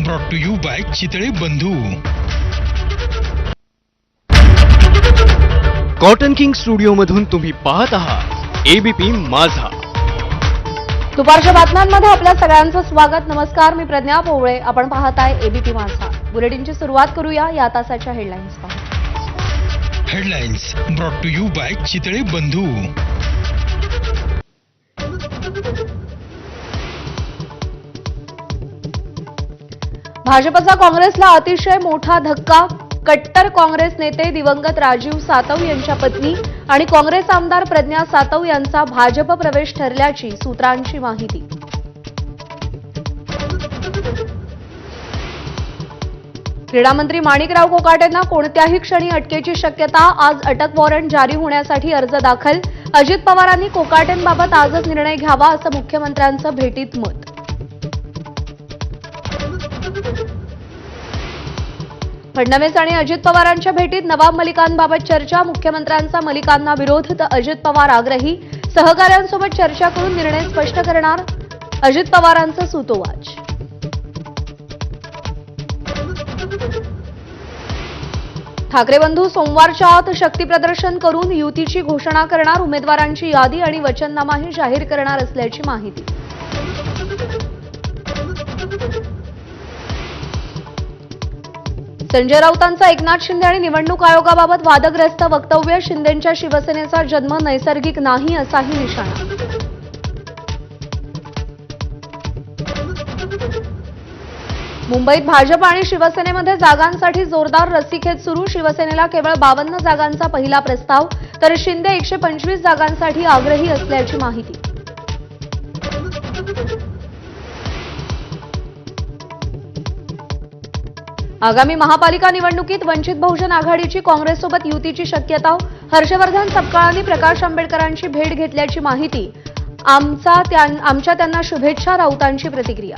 Brought to you by Chitale Bandhu. Cotton king studio मधून तुम्ही पाहत आहात एबीपी माझा. दुपारच्या बातम्यांमध्ये आपल्या सगळ्यांचं स्वागत. नमस्कार, मी प्रज्ञा पोवळे. आपण पाहताय एबीपी माझा. बुलेटिनची सुरुवात करूया या तासाच्या हेडलाईन्स पाहून. Headlines brought to you by Chitale Bandhu. भाजपचा काँग्रेसला अतिशय मोठा धक्का. कट्टर काँग्रेस नेते दिवंगत राजीव सातव यांच्या पत्नी आणि काँग्रेस आमदार प्रज्ञा सातव यांचा भाजप प्रवेश ठरल्याची सूत्रांची माहिती. क्रीडामंत्री माणिकराव कोकाटेंना कोणत्याही क्षणी अटकेची शक्यता. आज अटक वॉरंट जारी होण्यासाठी अर्ज दाखल. अजित पवारांनी कोकाटेंबाबत आजच निर्णय घ्यावा असं मुख्यमंत्र्यांचं भेटीत मत. फडणवीस आणि अजित पवारांच्या भेटीत नवाब मलिकांबाबत चर्चा. मुख्यमंत्र्यांचा मलिकांना विरोध तर अजित पवार आग्रही. सहकाऱ्यांसोबत चर्चा करून निर्णय स्पष्ट करणार अजित पवारांचं सूतोवाच. ठाकरे बंधू सोमवारच्या आत शक्तीप्रदर्शन करून युतीची घोषणा करणार. उमेदवारांची यादी आणि वचननामाही जाहीर करणार असल्याची माहिती. संजय राऊतांचा एकनाथ शिंदे आणि निवडणूक आयोगाबाबत वादग्रस्त वक्तव्य. शिंदेंच्या शिवसेनेचा जन्म नैसर्गिक नाही असाही निशाणा. मुंबईत भाजप आणि शिवसेनेमध्ये जागांसाठी जोरदार रस्सीखेच सुरू. शिवसेनेला केवळ 52 जागांचा पहिला प्रस्ताव तर शिंदे 125 जागांसाठी आग्रही असल्याची माहिती. आगामी महापालिका निवडणुकीत वंचित बहुजन आघाडीची काँग्रेससोबत युतीची शक्यता. हर्षवर्धन सपकाळांनी प्रकाश आंबेडकरांची भेट घेतल्याची माहिती. आमच्या त्यांना शुभेच्छा. राऊतांची प्रतिक्रिया.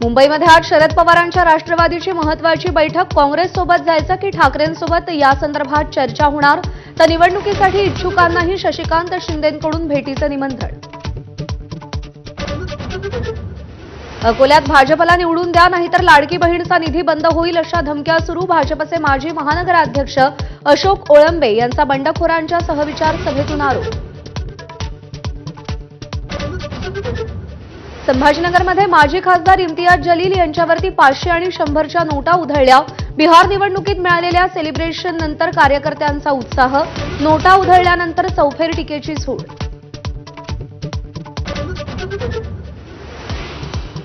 मुंबईमध्ये आज शरद पवारांच्या राष्ट्रवादीची महत्त्वाची बैठक. काँग्रेससोबत जायचं की ठाकरेंसोबत यासंदर्भात चर्चा होणार. तर निवडणुकीसाठी इच्छुकांनाही शशिकांत शिंदेंकडून भेटीचं निमंत्रण. अकोल्यात भाजपला निवडून द्या नाहीतर लाडकी बहीणचा निधी बंद होईल अशा धमक्या सुरू. भाजपचे माजी महानगराध्यक्ष अशोक ओळंबे यांचा बंडखोरांच्या सहविचार सभेतून आरोप. संभाजीनगरमध्ये माजी खासदार इम्तियाज जलील यांच्यावरती 500 आणि 100च्या नोटा उधळल्या. बिहार निवडणुकीत मिळालेल्या सेलिब्रेशन नंतर कार्यकर्त्यांचा उत्साह. नोटा उधळल्यानंतर चौफेर टीकेची झोड.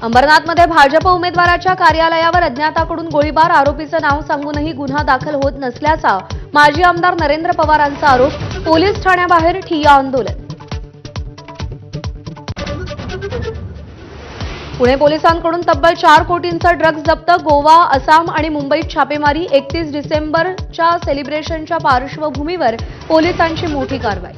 अंबरनाथमध्ये भाजप उमेदवाराच्या कार्यालयावर अज्ञाताकडून गोळीबार. आरोपीचं नाव सांगूनही गुन्हा दाखल होत नसल्याचा माजी आमदार नरेंद्र पवारांचा आरोप. पोलीस ठाण्याबाहेर ठिय्या आंदोलन. पुणे पोलिसांकडून तब्बल 4 कोटींचा ड्रग्ज जप्त. गोवा, आसाम आणि मुंबईत छापेमारी. 31 डिसेंबरच्या सेलिब्रेशनच्या पार्श्वभूमीवर पोलिसांची मोठी कारवाई.